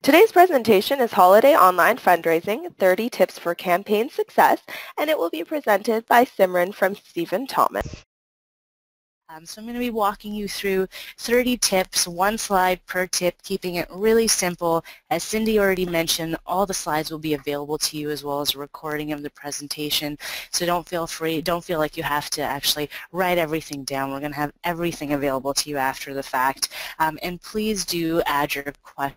Today's presentation is Holiday Online Fundraising, 30 Tips for Campaign Success, and it will be presented by Simran from Stephen Thomas. So I'm going to be walking you through 30 tips, one slide per tip, keeping it really simple. As Cindy already mentioned, all the slides will be available to you as well as a recording of the presentation. So don't feel like you have to actually write everything down. We're going to have everything available to you after the fact. And please do add your questions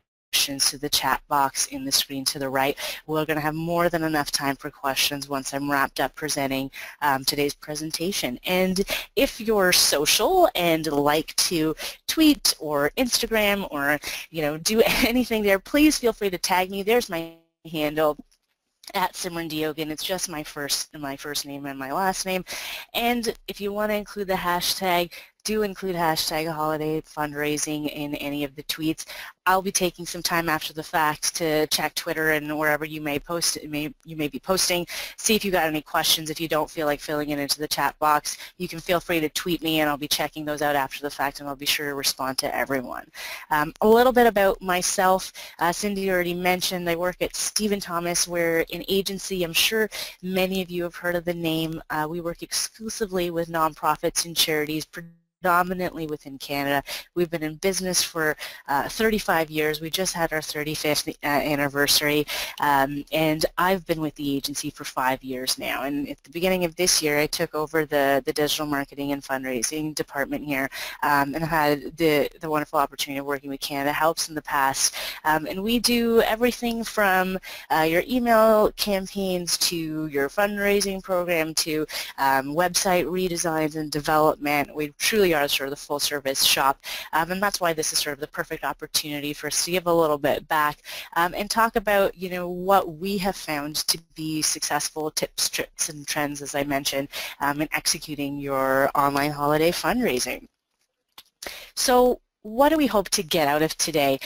to the chat box in the screen to the right. We're going to have more than enough time for questions once I'm wrapped up presenting today's presentation. And if you're social and like to tweet or Instagram or do anything there, please feel free to tag me. There's my handle at Simran Diogan. It's just my first name and my last name. And if you want to include the hashtag, do include hashtag holiday fundraising in any of the tweets. I'll be taking some time after the fact to check Twitter and wherever you may post you may be posting. See if you got any questions. If you don't feel like filling it into the chat box, you can feel free to tweet me and I'll be checking those out after the fact and I'll be sure to respond to everyone. A little bit about myself. Cindy already mentioned I work at Stephen Thomas. We're an agency. I'm sure many of you have heard of the name. We work exclusively with nonprofits and charities, predominantly within Canada. We've been in business for 35 years. We just had our 35th anniversary, and I've been with the agency for 5 years now. And at the beginning of this year, I took over the digital marketing and fundraising department here, and I've had the wonderful opportunity of working with Canada Helps in the past. And we do everything from your email campaigns to your fundraising program to website redesigns and development. We truly are sort of the full service shop, and that's why this is sort of the perfect opportunity for us to give a little bit back and talk about what we have found to be successful tips, tricks, and trends, as I mentioned, in executing your online holiday fundraising. So what do we hope to get out of today?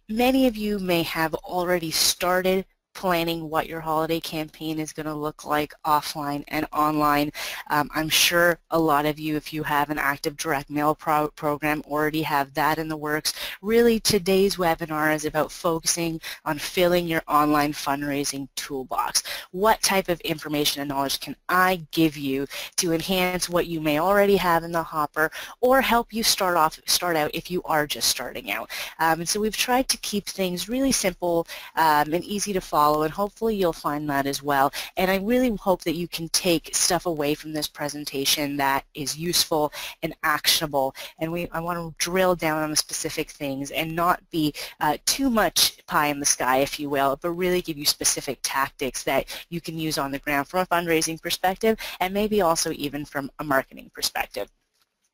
Many of you may have already started planning what your holiday campaign is going to look like offline and online. I'm sure a lot of you, if you have an active direct mail program, already have that in the works. Really, today's webinar is about focusing on filling your online fundraising toolbox. What type of information and knowledge can I give you to enhance what you may already have in the hopper or help you start out if you are just starting out? And so we've tried to keep things really simple and easy to follow, and hopefully you'll find that as well. And I really hope that you can take stuff away from this presentation that is useful and actionable. And I want to drill down on the specific things and not be too much pie in the sky, if you will, but really give you specific tactics that you can use on the ground from a fundraising perspective and maybe also even from a marketing perspective.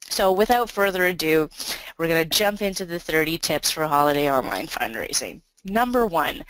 So without further ado, we're going to jump into the 30 tips for holiday online fundraising. Number 1,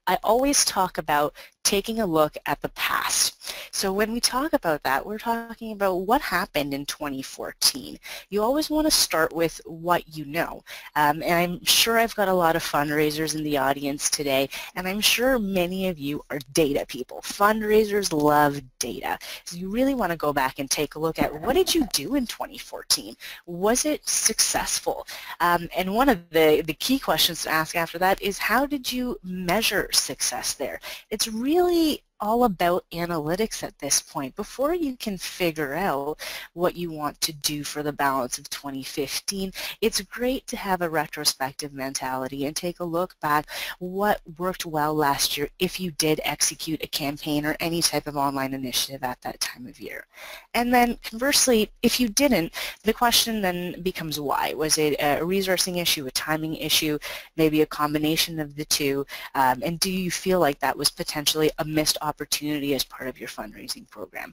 I always talk about taking a look at the past. So when we talk about that, we're talking about what happened in 2014. You always want to start with what you know. And I'm sure I've got a lot of fundraisers in the audience today, and I'm sure many of you are data people. Fundraisers love data. So you really want to go back and take a look at what did you do in 2014? Was it successful? And one of the key questions to ask after that is how did you measure success there? It's really all about analytics at this point. Before you can figure out what you want to do for the balance of 2015, it's great to have a retrospective mentality and take a look back what worked well last year if you did execute a campaign or any type of online initiative at that time of year. And then conversely, if you didn't, the question then becomes why. Was it a resourcing issue, a timing issue, maybe a combination of the two, and do you feel like that was potentially a missed opportunity as part of your fundraising program?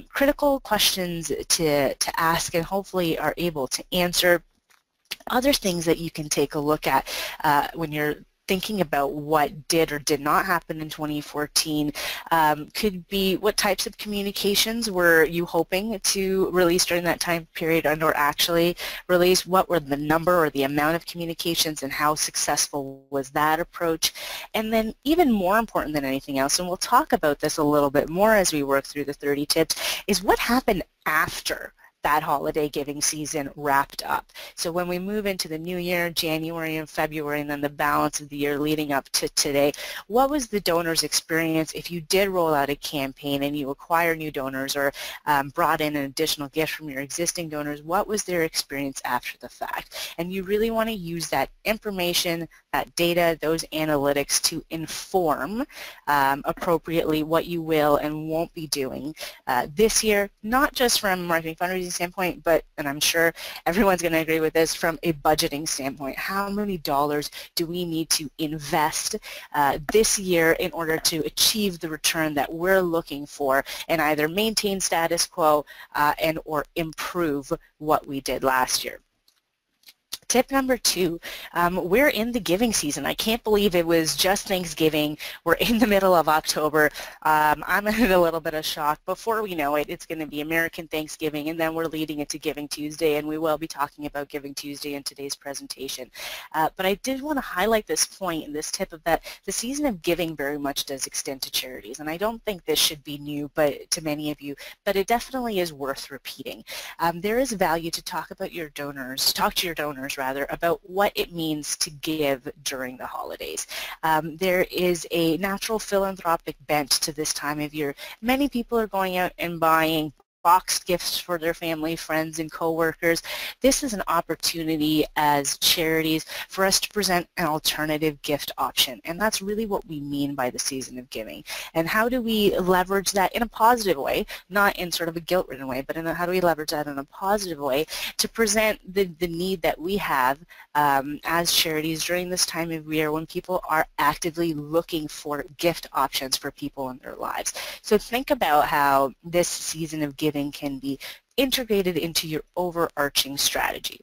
Critical questions to ask and hopefully are able to answer. Other things that you can take a look at when you're thinking about what did or did not happen in 2014 could be what types of communications were you hoping to release during that time period or actually release, what were the number or the amount of communications and how successful was that approach, and then even more important than anything else, and we'll talk about this a little bit more as we work through the 30 tips, is what happened after that holiday giving season wrapped up. So when we move into the new year, January and February, and then the balance of the year leading up to today, what was the donor's experience if you did roll out a campaign and you acquire new donors or brought in an additional gift from your existing donors? What was their experience after the fact? And you really want to use that information, that data, those analytics to inform appropriately what you will and won't be doing this year, not just from a marketing fundraising standpoint, but, and I'm sure everyone's going to agree with this, from a budgeting standpoint. How many dollars do we need to invest this year in order to achieve the return that we're looking for and either maintain status quo and or improve what we did last year? Tip number 2, we're in the giving season. I can't believe it was just Thanksgiving. We're in the middle of October. I'm in a little bit of shock. Before we know it, it's going to be American Thanksgiving, and then we're leading into Giving Tuesday, and we will be talking about Giving Tuesday in today's presentation. But I did want to highlight this point and this tip of that the season of giving very much does extend to charities, and I don't think this should be new to many of you, but it definitely is worth repeating. There is value to talk to your donors about what it means to give during the holidays. There is a natural philanthropic bent to this time of year. Many people are going out and buying boxed gifts for their family, friends, and coworkers. This is an opportunity as charities for us to present an alternative gift option, and that's really what we mean by the season of giving. And how do we leverage that in a positive way, not in sort of a guilt-ridden way, but how do we leverage that in a positive way to present the need that we have as charities during this time of year when people are actively looking for gift options for people in their lives. So think about how this season of giving can be integrated into your overarching strategy.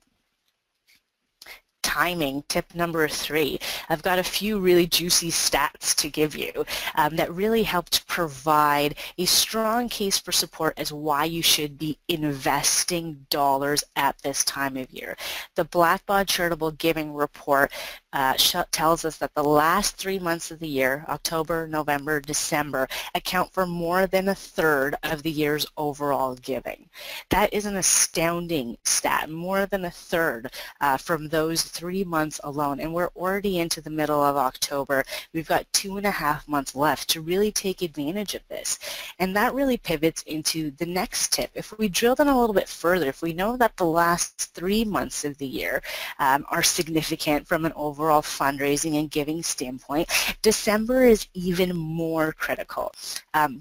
Timing, tip number 3. I've got a few really juicy stats to give you that really help to provide a strong case for support as why you should be investing dollars at this time of year. The Blackbaud Charitable Giving Report tells us that the last 3 months of the year, October, November, December, account for more than 1/3 of the year's overall giving. That is an astounding stat, more than 1/3 from those 3 months alone, and we're already into the middle of October. We've got 2.5 months left to really take advantage of this, and that really pivots into the next tip. If we drill down a little bit further, if we know that the last 3 months of the year are significant from an overall fundraising and giving standpoint, December is even more critical.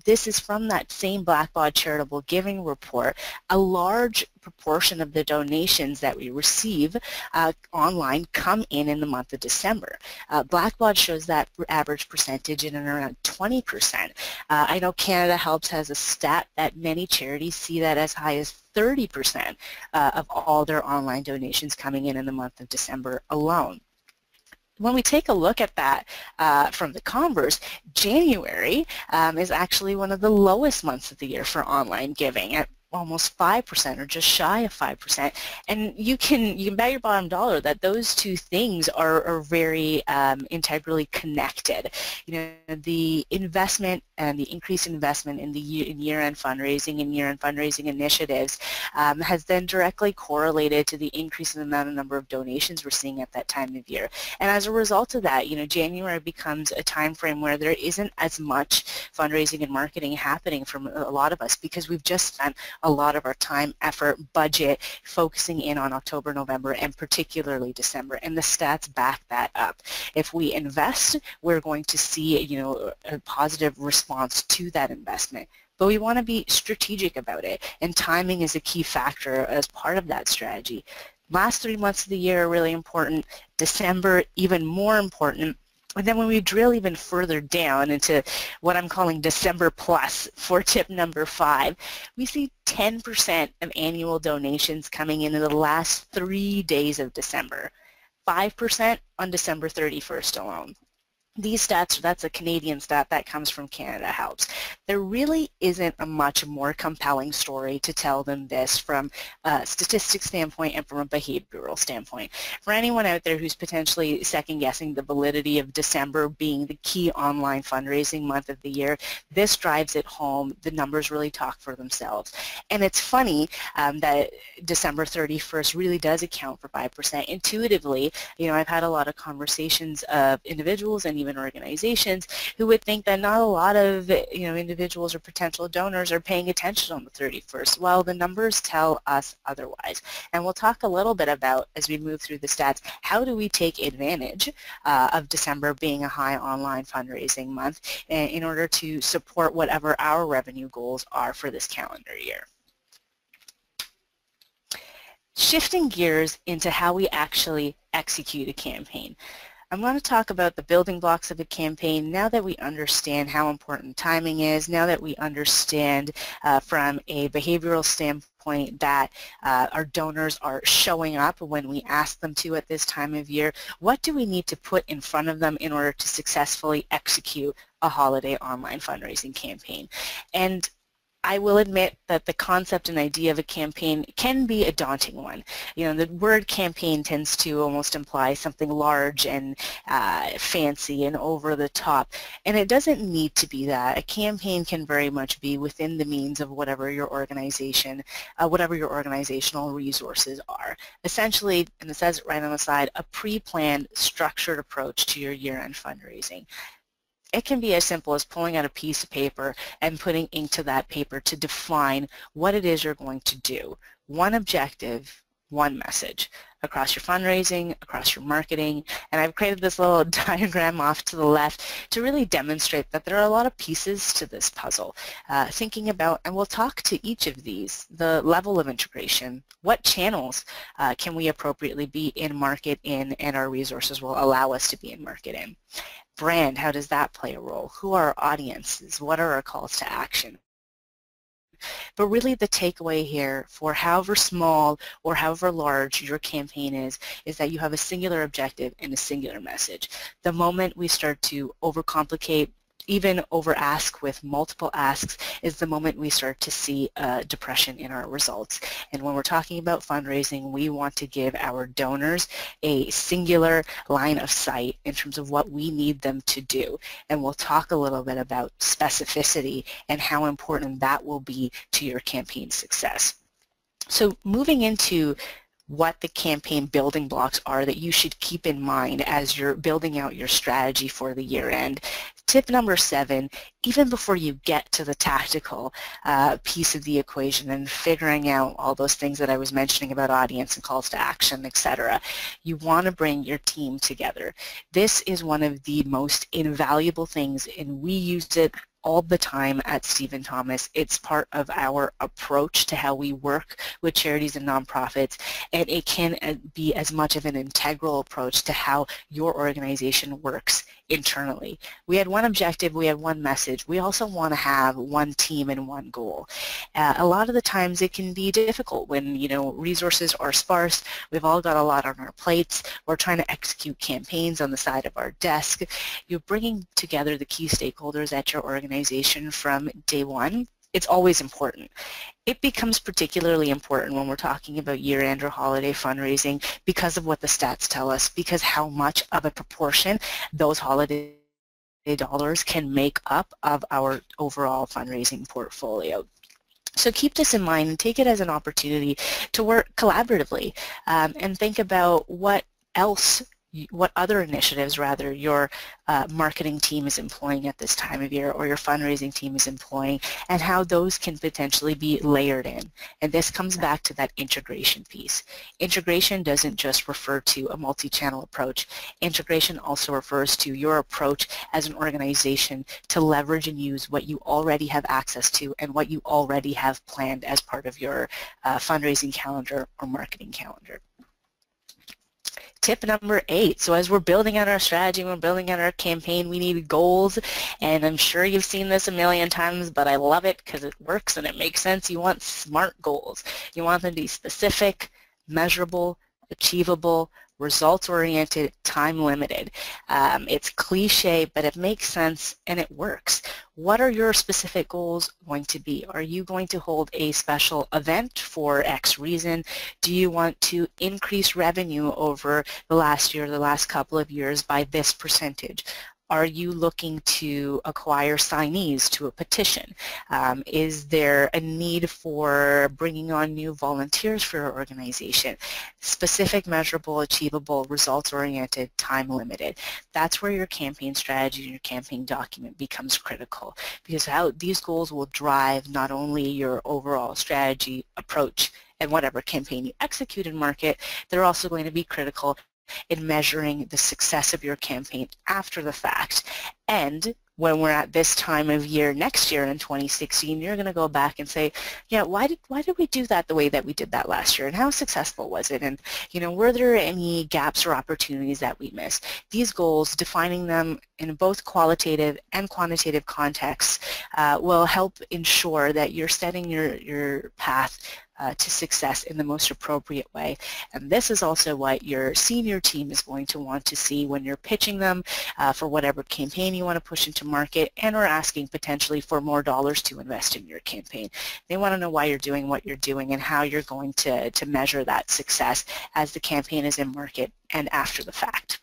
This is from that same Blackbaud Charitable Giving Report. A large proportion of the donations that we receive online come in the month of December. Blackbaud shows that average percentage in around 20%. I know Canada Helps has a stat that many charities see that as high as 30% of all their online donations coming in the month of December alone. When we take a look at that from the converse, January is actually one of the lowest months of the year for online giving at almost 5% or just shy of 5%. And you can bet your bottom dollar that those two things are very integrally connected. You know, the investment and the increased investment in the year-end fundraising and year-end fundraising initiatives has then directly correlated to the increase in the number of donations we're seeing at that time of year. And as a result of that, you know, January becomes a time frame where there isn't as much fundraising and marketing happening from a lot of us because we've just spent a lot of our time, effort, budget focusing in on October, November, and particularly December, and the stats back that up. If we invest, we're going to see, you know, a positive response to that investment. But we want to be strategic about it, and timing is a key factor as part of that strategy. Last 3 months of the year are really important. December, even more important. And then when we drill even further down into what I'm calling December plus for tip number 5, we see 10% of annual donations coming in the last 3 days of December, 5% on December 31st alone. These stats, that's a Canadian stat that comes from Canada Helps. There really isn't a much more compelling story to tell than this from a statistics standpoint and from a behavioral standpoint. For anyone out there who's potentially second-guessing the validity of December being the key online fundraising month of the year, this drives it home. The numbers really talk for themselves. And it's funny that December 31st really does account for 5%. Intuitively, you know, I've had a lot of conversations of individuals and even organizations who would think that not a lot of, you know, individuals or potential donors are paying attention on the 31st. Well, the numbers tell us otherwise. And we'll talk a little bit about, as we move through the stats, how do we take advantage of December being a high online fundraising month in order to support whatever our revenue goals are for this calendar year. Shifting gears into how we actually execute a campaign. I'm going to talk about the building blocks of a campaign now that we understand how important timing is, now that we understand from a behavioral standpoint that our donors are showing up when we ask them to at this time of year. What do we need to put in front of them in order to successfully execute a holiday online fundraising campaign? And I will admit that the concept and idea of a campaign can be a daunting one. You know, the word campaign tends to almost imply something large and fancy and over the top, and it doesn't need to be that. A campaign can very much be within the means of whatever your organization, whatever your organizational resources are. Essentially, and it says it right on the side, a pre-planned, structured approach to your year-end fundraising. It can be as simple as pulling out a piece of paper and putting ink to that paper to define what it is you're going to do. One objective, one message across your fundraising, across your marketing, and I've created this little diagram off to the left to really demonstrate that there are a lot of pieces to this puzzle. Thinking about, and we'll talk to each of these, the level of integration, what channels can we appropriately be in market in, and our resources will allow us to be in market in. Brand, how does that play a role? Who are our audiences? What are our calls to action? But really the takeaway here for however small or however large your campaign is that you have a singular objective and a singular message. The moment we start to overcomplicate, even over ask with multiple asks, is the moment we start to see a depression in our results. And when we're talking about fundraising, we want to give our donors a singular line of sight in terms of what we need them to do. And we'll talk a little bit about specificity and how important that will be to your campaign success. So moving into what the campaign building blocks are that you should keep in mind as you're building out your strategy for the year end. Tip number 7, even before you get to the tactical piece of the equation and figuring out all those things that I was mentioning about audience and calls to action, etc., you want to bring your team together. This is one of the most invaluable things, and we use it all the time at Stephen Thomas. It's part of our approach to how we work with charities and nonprofits, and it can be as much of an integral approach to how your organization works internally. We had one objective, we had one message. We also want to have one team and one goal. A lot of the times it can be difficult when, you know, resources are sparse, we've all got a lot on our plates, we're trying to execute campaigns on the side of our desk. You're bringing together the key stakeholders at your organization from day one. It's always important. It becomes particularly important when we're talking about year-end or holiday fundraising because of what the stats tell us, because how much of a proportion those holiday dollars can make up of our overall fundraising portfolio. So keep this in mind and take it as an opportunity to work collaboratively and think about what other initiatives rather your marketing team is employing at this time of year or your fundraising team is employing, and how those can potentially be layered in. And this comes back to that integration piece. Integration doesn't just refer to a multi-channel approach. Integration also refers to your approach as an organization to leverage and use what you already have access to and what you already have planned as part of your fundraising calendar or marketing calendar. Tip number 8, so as we're building out our strategy, we're building out our campaign, we need goals, and I'm sure you've seen this a million times, but I love it because it works and it makes sense. You want SMART goals. You want them to be specific, measurable, achievable, results-oriented, time-limited. It's cliche, but it makes sense and it works. What are your specific goals going to be? Are you going to hold a special event for X reason? Do you want to increase revenue over the last year, the last couple of years by this percentage? Are you looking to acquire signees to a petition? Is there a need for bringing on new volunteers for your organization? Specific, measurable, achievable, results-oriented, time-limited. That's where your campaign strategy and your campaign document becomes critical, because these goals will drive not only your overall strategy, approach, and whatever campaign you execute in market, they're also going to be critical in measuring the success of your campaign after the fact. And when we're at this time of year next year in 2016, you're going to go back and say, yeah, why did we do that the way that we did that last year, and how successful was it, and were there any gaps or opportunities that we missed? These goals, defining them in both qualitative and quantitative contexts, will help ensure that you're setting your path to success in the most appropriate way. And this is also what your senior team is going to want to see when you're pitching them for whatever campaign you want to push into market, and or asking potentially for more dollars to invest in your campaign. They want to know why you're doing what you're doing and how you're going to measure that success as the campaign is in market and after the fact.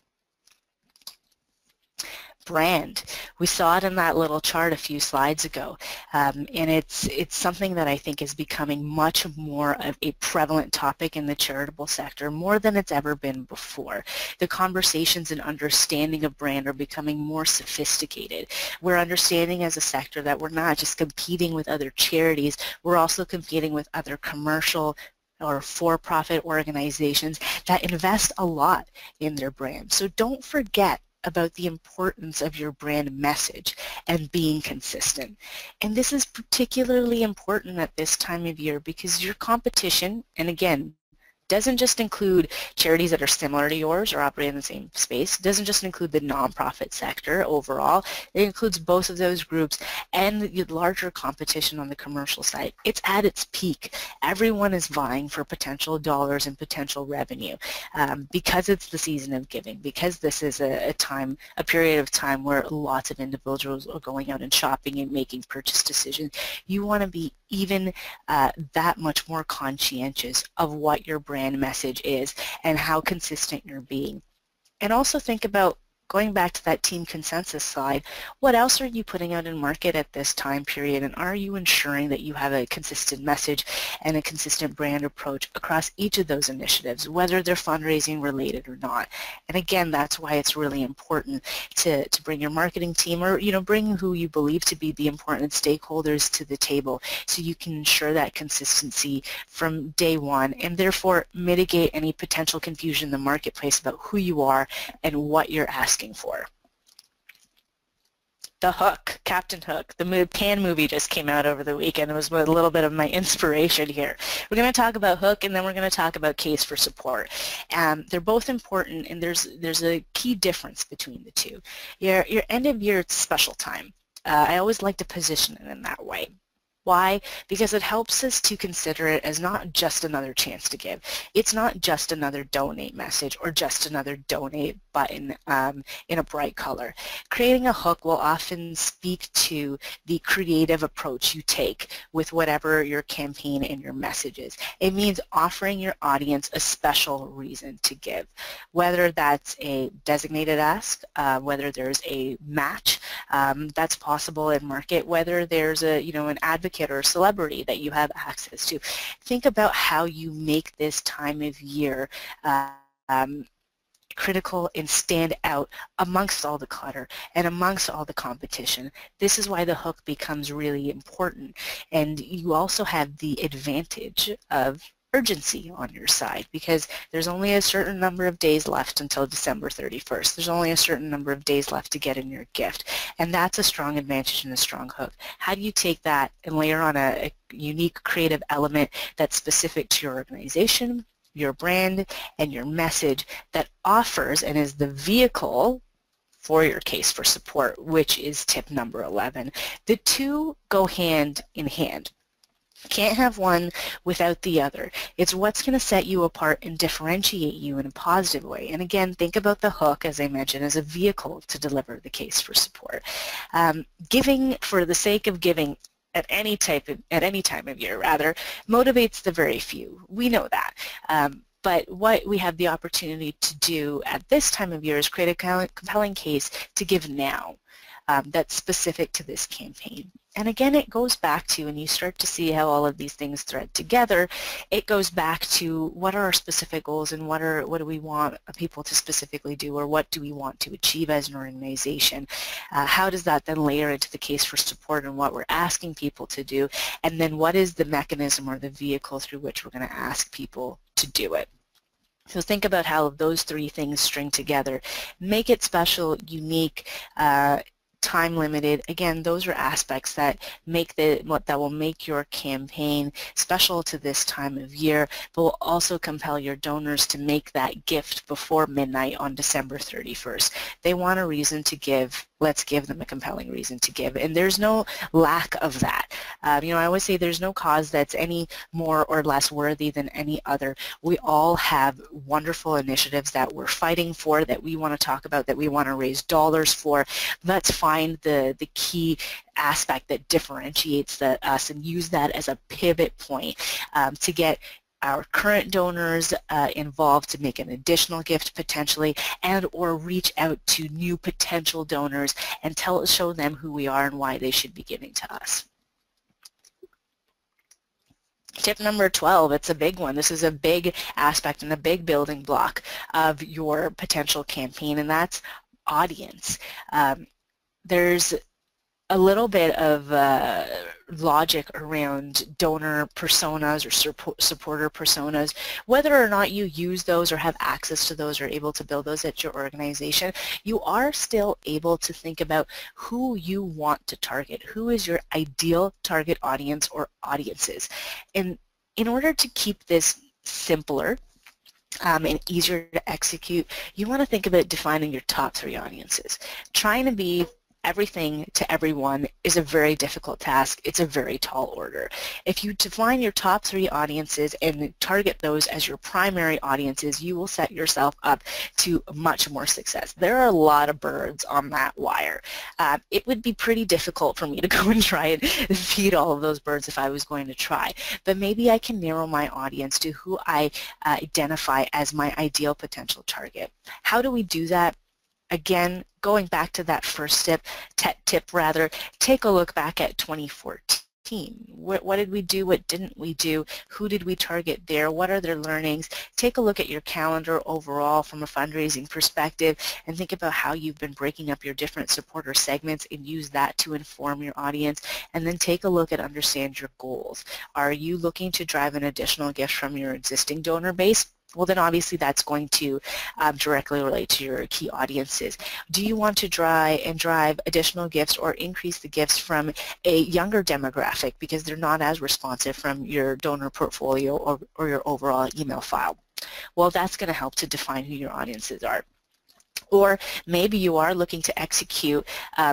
Brand. We saw it in that little chart a few slides ago, and it's something that I think is becoming much more of a prevalent topic in the charitable sector, more than it's ever been before. The conversations and understanding of brand are becoming more sophisticated. We're understanding as a sector that we're not just competing with other charities, we're also competing with other commercial or for-profit organizations that invest a lot in their brand. So don't forget about the importance of your brand message and being consistent. And this is particularly important at this time of year because your competition, and again, doesn't just include charities that are similar to yours or operate in the same space. It doesn't just include the nonprofit sector overall. It includes both of those groups and the larger competition on the commercial side. It's at its peak. Everyone is vying for potential dollars and potential revenue because it's the season of giving, because this is a period of time where lots of individuals are going out and shopping and making purchase decisions. You want to be even that much more conscientious of what your brand message is and how consistent you're being. And also think about, going back to that team consensus slide, what else are you putting out in market at this time period, and are you ensuring that you have a consistent message and a consistent brand approach across each of those initiatives, whether they're fundraising related or not? And again, that's why it's really important to bring your marketing team, or bring who you believe to be the important stakeholders to the table, so you can ensure that consistency from day one, and therefore mitigate any potential confusion in the marketplace about who you are and what you're asking for. The Hook, Captain Hook, the Cannes movie just came out over the weekend. It was a little bit of my inspiration here. We're going to talk about Hook, and then we're going to talk about Case for Support. They're both important, and there's a key difference between the two. Your end of year special time. I always like to position it in that way. Why? Because it helps us to consider it as not just another chance to give. It's not just another donate message or just another donate button in a bright color. Creating a hook will often speak to the creative approach you take with whatever your campaign and your message is. It means offering your audience a special reason to give, whether that's a designated ask, whether there's a match that's possible in market, whether there's an advocate or a celebrity that you have access to. Think about how you make this time of year critical and stand out amongst all the clutter and amongst all the competition. This is why the hook becomes really important. And you also have the advantage of urgency on your side, because there's only a certain number of days left until December 31st. There's only a certain number of days left to get in your gift, and that's a strong advantage and a strong hook. How do you take that and layer on a unique creative element that's specific to your organization, your brand, and your message that offers and is the vehicle for your case for support, which is tip number 11. The two go hand in hand. Can't have one without the other. It's what's going to set you apart and differentiate you in a positive way. And again, think about the hook, as I mentioned, as a vehicle to deliver the case for support. Giving for the sake of giving at any time of year, rather, motivates the very few. We know that. But what we have the opportunity to do at this time of year is create a compelling case to give now that's specific to this campaign. And again, it goes back to, and you start to see how all of these things thread together, it goes back to what are our specific goals and what do we want people to specifically do, or what do we want to achieve as an organization. How does that then layer into the case for support and what we're asking people to do, and then what is the mechanism or the vehicle through which we're going to ask people to do it. So think about how those three things string together. Make it special, unique, time limited. Again, those are aspects that will make your campaign special to this time of year, but will also compel your donors to make that gift before midnight on December 31st. They want a reason to give. Let's give them a compelling reason to give, and there's no lack of that. You know, I always say there's no cause that's any more or less worthy than any other. We all have wonderful initiatives that we're fighting for, that we want to talk about, that we want to raise dollars for. Let's find the key aspect that differentiates us and use that as a pivot point to get our current donors involved to make an additional gift potentially, and or reach out to new potential donors and show them who we are and why they should be giving to us. Tip number 12, it's a big one. This is a big aspect and a big building block of your potential campaign, and that's audience. There's a little bit of logic around donor personas or supporter personas. Whether or not you use those or have access to those or able to build those at your organization, you are still able to think about who you want to target. Who is your ideal target audience or audiences? And in order to keep this simpler and easier to execute, you want to think about defining your top 3 audiences. Trying to be everything to everyone is a very difficult task. It's a very tall order. If you define your top 3 audiences and target those as your primary audiences, you will set yourself up to much more success. There are a lot of birds on that wire. It would be pretty difficult for me to go and try and feed all of those birds if I was going to try, but maybe I can narrow my audience to who I identify as my ideal potential target. How do we do that? Again, going back to that first tip, take a look back at 2014. What did we do? What didn't we do? Who did we target there? What are their learnings? Take a look at your calendar overall from a fundraising perspective and think about how you've been breaking up your different supporter segments and use that to inform your audience. And then take a look at understand your goals. Are you looking to drive an additional gift from your existing donor base? Well, then obviously that's going to directly relate to your key audiences. Do you want to drive additional gifts or increase the gifts from a younger demographic because they're not as responsive from your donor portfolio or your overall email file? Well, that's going to help to define who your audiences are. Or maybe you are looking to execute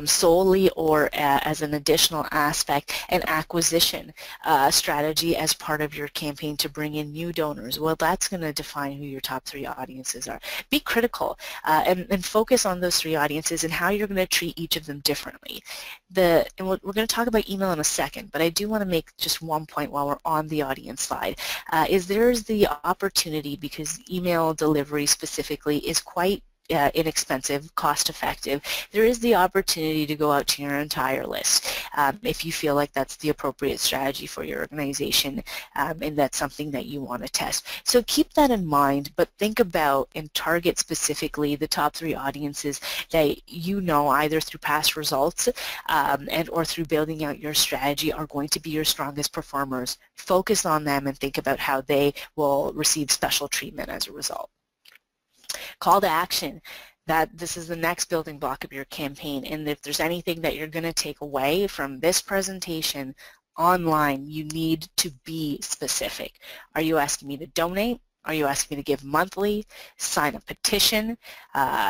solely or as an additional aspect an acquisition strategy as part of your campaign to bring in new donors. Well, that's going to define who your top 3 audiences are. Be critical and focus on those 3 audiences and how you're going to treat each of them differently. And we're going to talk about email in a second, but I do want to make just one point while we're on the audience slide, is there's the opportunity, because email delivery specifically is quite inexpensive, cost-effective, there is the opportunity to go out to your entire list if you feel like that's the appropriate strategy for your organization and that's something that you want to test. So keep that in mind, but think about and target specifically the top 3 audiences that you know either through past results and or through building out your strategy are going to be your strongest performers. Focus on them and think about how they will receive special treatment as a result. Call to action. This is the next building block of your campaign, and if there's anything that you're going to take away from this presentation online, you need to be specific. Are you asking me to donate? Are you asking me to give monthly, sign a petition,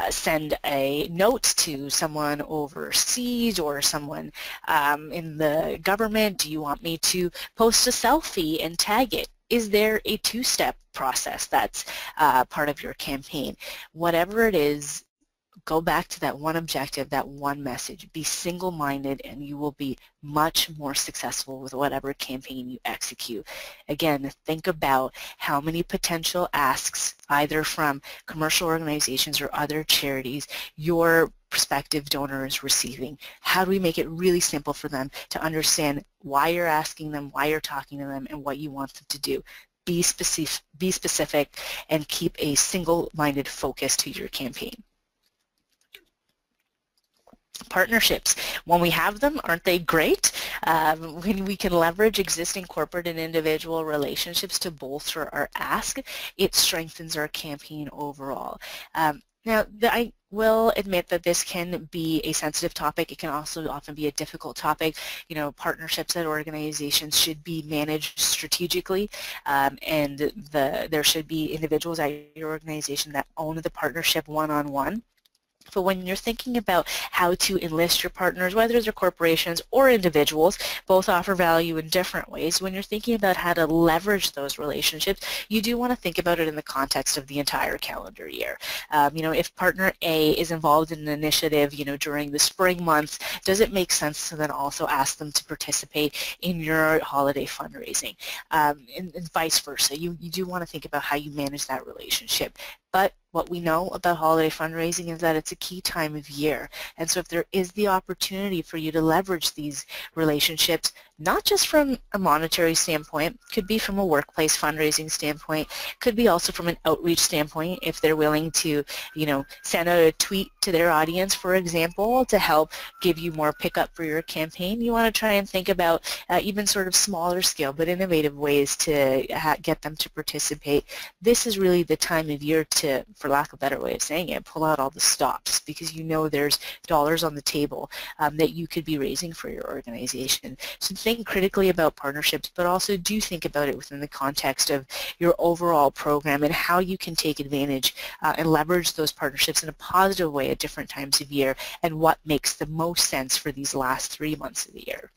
send a note to someone overseas or someone in the government? Do you want me to post a selfie and tag it? Is there a two-step process that's part of your campaign? Whatever it is, go back to that one objective, that one message. Be single-minded and you will be much more successful with whatever campaign you execute. Again, think about how many potential asks, either from commercial organizations or other charities, your prospective donor is receiving. How do we make it really simple for them to understand why you're asking them, why you're talking to them, and what you want them to do? Be specific, and keep a single-minded focus to your campaign. Partnerships, when we have them, aren't they great? When we can leverage existing corporate and individual relationships to bolster our ask, it strengthens our campaign overall. Now, I will admit that this can be a sensitive topic. It can also often be a difficult topic. You know, partnerships at organizations should be managed strategically, and there should be individuals at your organization that own the partnership one-on-one. But when you're thinking about how to enlist your partners, whether they're corporations or individuals, both offer value in different ways. When you're thinking about how to leverage those relationships, you do want to think about it in the context of the entire calendar year. You know, if partner A is involved in an initiative, you know, during the spring months, does it make sense to then also ask them to participate in your holiday fundraising? And vice versa. You do want to think about how you manage that relationship. But what we know about holiday fundraising is that it's a key time of year. And so if there is the opportunity for you to leverage these relationships, not just from a monetary standpoint, could be from a workplace fundraising standpoint, could be also from an outreach standpoint if they're willing to, you know, send out a tweet to their audience, for example, to help give you more pickup for your campaign. You want to try and think about even sort of smaller scale but innovative ways to get them to participate. This is really the time of year to, for lack of a better way of saying it, pull out all the stops, because you know there's dollars on the table that you could be raising for your organization. So think critically about partnerships, but also do think about it within the context of your overall program and how you can take advantage and leverage those partnerships in a positive way at different times of year, and what makes the most sense for these last 3 months of the year.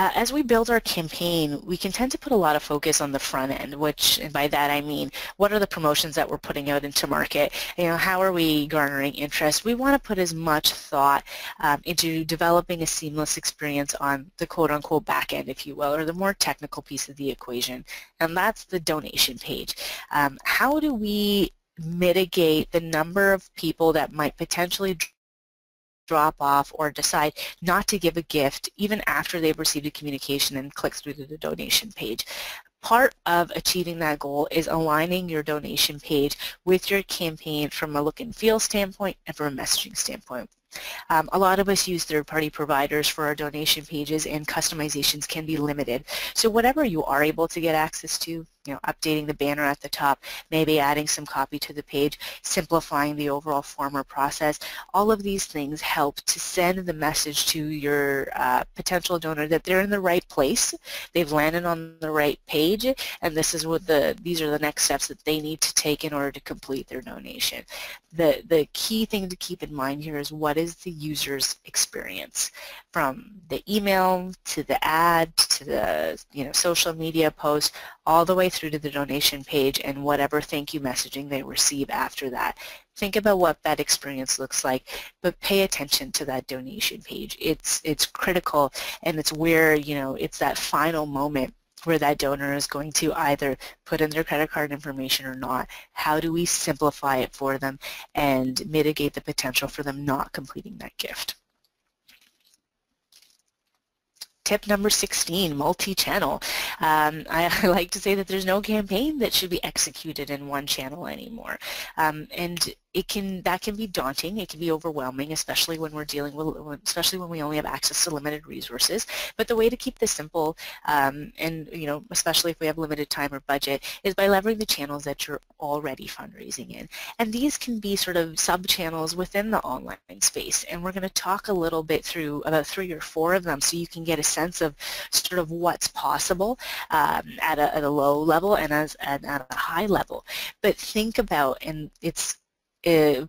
As we build our campaign, we can tend to put a lot of focus on the front end, which, and by that I mean, what are the promotions that we're putting out into market? You know, how are we garnering interest? We want to put as much thought into developing a seamless experience on the quote-unquote back end, if you will, or the more technical piece of the equation, and that's the donation page. How do we mitigate the number of people that might potentially drop off or decide not to give a gift even after they've received a communication and click through to the donation page? Part of achieving that goal is aligning your donation page with your campaign from a look and feel standpoint and from a messaging standpoint. A lot of us use third-party providers for our donation pages, and customizations can be limited. So whatever you are able to get access to, you know, updating the banner at the top, maybe adding some copy to the page, simplifying the overall form or process, all of these things help to send the message to your potential donor that they're in the right place, they've landed on the right page, and this is what these are the next steps that they need to take in order to complete their donation. The key thing to keep in mind here is, what is the user's experience, from the email to the ad to the, you know, social media post, all the way through to the donation page and whatever thank you messaging they receive after that. Think about what that experience looks like, but pay attention to that donation page. It's critical, and it's where, you know, it's that final moment where that donor is going to either put in their credit card information or not. How do we simplify it for them and mitigate the potential for them not completing that gift? Tip number 16, multi-channel. I like to say that there's no campaign that should be executed in one channel anymore. And that can be daunting. It can be overwhelming, especially when we're dealing with, especially when we only have access to limited resources. But the way to keep this simple, and especially if we have limited time or budget, is by leveraging the channels that you're already fundraising in. And these can be sort of sub-channels within the online space. And we're going to talk a little bit through about 3 or 4 of them, so you can get a sense of sort of what's possible at a low level and at a high level. But think about, and it's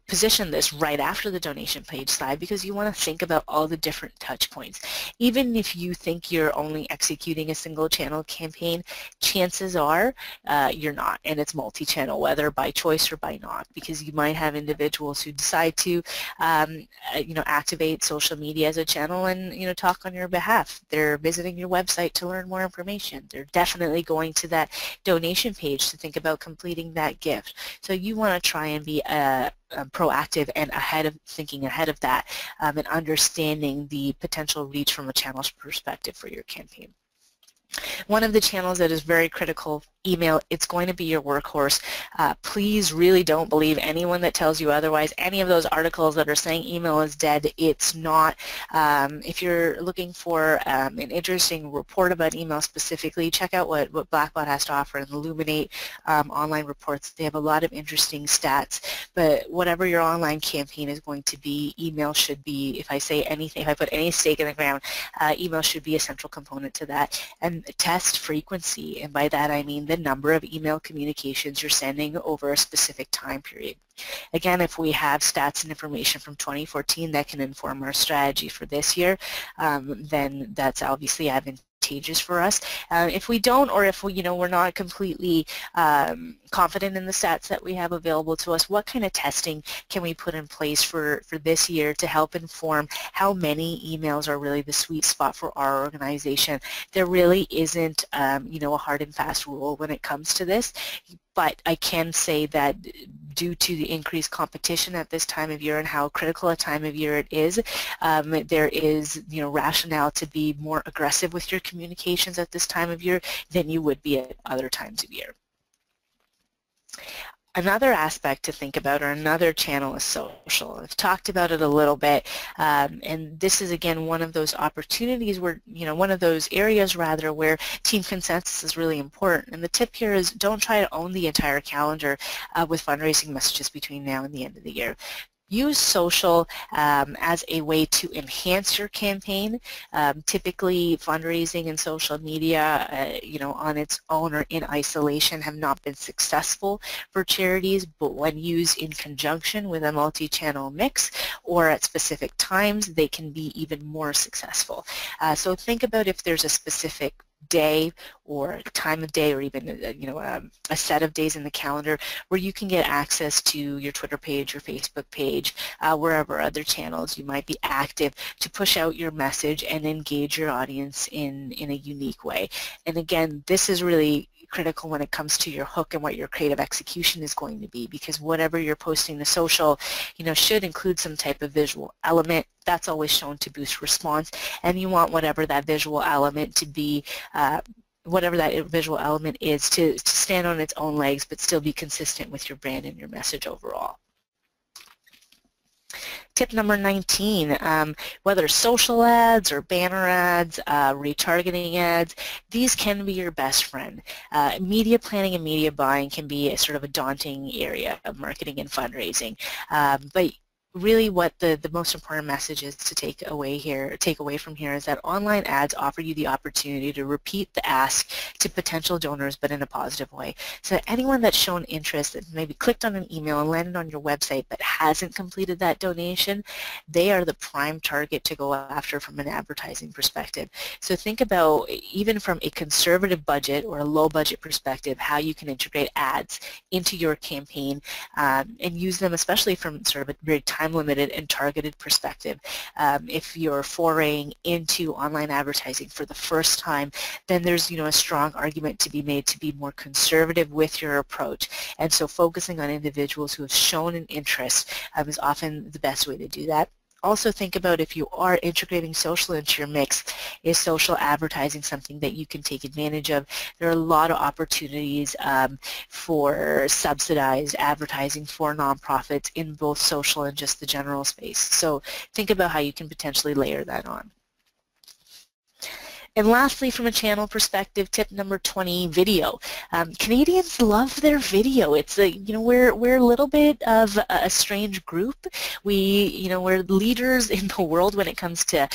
position this right after the donation page slide, because you want to think about all the different touch points. Even if you think you're only executing a single channel campaign, chances are you're not, and it's multi-channel, whether by choice or by not, because you might have individuals who decide to activate social media as a channel and talk on your behalf. They're visiting your website to learn more information. They're definitely going to that donation page to think about completing that gift. So you want to try and be proactive and thinking ahead of that, and understanding the potential reach from a channel's perspective for your campaign. One of the channels that is very critical, email. It's going to be your workhorse. Please really don't believe anyone that tells you otherwise. Any of those articles that are saying email is dead, it's not. If you're looking for an interesting report about email specifically, check out what Blackbaud has to offer and Illuminate online reports. They have a lot of interesting stats, but whatever your online campaign is going to be, email should be, if I say anything, if I put any stake in the ground, email should be a central component to that. And test frequency, and by that I mean the number of email communications you're sending over a specific time period. Again, if we have stats and information from 2014 that can inform our strategy for this year, then that's obviously advantageous for us. If we don't, or if we're not completely confident in the stats that we have available to us, what kind of testing can we put in place for this year to help inform how many emails are really the sweet spot for our organization? There really isn't a hard and fast rule when it comes to this, but I can say that due to the increased competition at this time of year and how critical a time of year it is, there is rationale to be more aggressive with your communications at this time of year than you would be at other times of year. Another aspect to think about, or another channel, is social. I've talked about it a little bit, and this is again one of those opportunities where, one of those areas rather where team consensus is really important. And the tip here is don't try to own the entire calendar with fundraising messages between now and the end of the year. Use social as a way to enhance your campaign. Typically, fundraising and social media, on its own or in isolation, have not been successful for charities, but when used in conjunction with a multi-channel mix or at specific times, they can be even more successful. So think about if there's a specific day or time of day, or even a set of days in the calendar where you can get access to your Twitter page, your Facebook page, wherever other channels you might be active, to push out your message and engage your audience in a unique way. And again, this is really critical when it comes to your hook and what your creative execution is going to be, because whatever you're posting to social, should include some type of visual element. That's always shown to boost response, and you want whatever that visual element to be, whatever that visual element is, to stand on its own legs but still be consistent with your brand and your message overall. Tip number 19, whether social ads or banner ads, retargeting ads, these can be your best friend. Media planning and media buying can be a sort of a daunting area of marketing and fundraising, but really what the most important message is to take away from here is that online ads offer you the opportunity to repeat the ask to potential donors, but in a positive way. So anyone that's shown interest, that maybe clicked on an email and landed on your website but hasn't completed that donation, they are the prime target to go after from an advertising perspective. So think about, even from a conservative budget or a low budget perspective, how you can integrate ads into your campaign and use them, especially from sort of a very time-limited and targeted perspective. If you're foraying into online advertising for the first time, then there's a strong argument to be made to be more conservative with your approach. And so focusing on individuals who have shown an interest is often the best way to do that. Also think about if you are integrating social into your mix, is social advertising something that you can take advantage of? There are a lot of opportunities for subsidized advertising for nonprofits in both social and just the general space. So think about how you can potentially layer that on. And lastly, from a channel perspective, tip number 20, video. Canadians love their video. It's we're a little bit of a strange group. We're leaders in the world when it comes to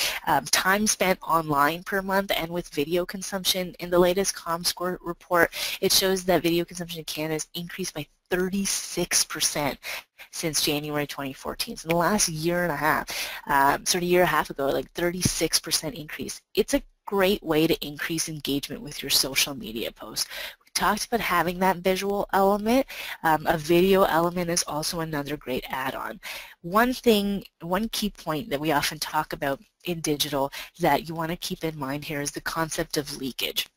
time spent online per month and with video consumption. In the latest ComScore report, it shows that video consumption in Canada has increased by 36% since January 2014. So in the last year and a half, sort of a year and a half ago, like 36% increase. It's a great way to increase engagement with your social media posts. We talked about having that visual element. A video element is also another great add-on. One key point that we often talk about in digital that you want to keep in mind here is the concept of leakage.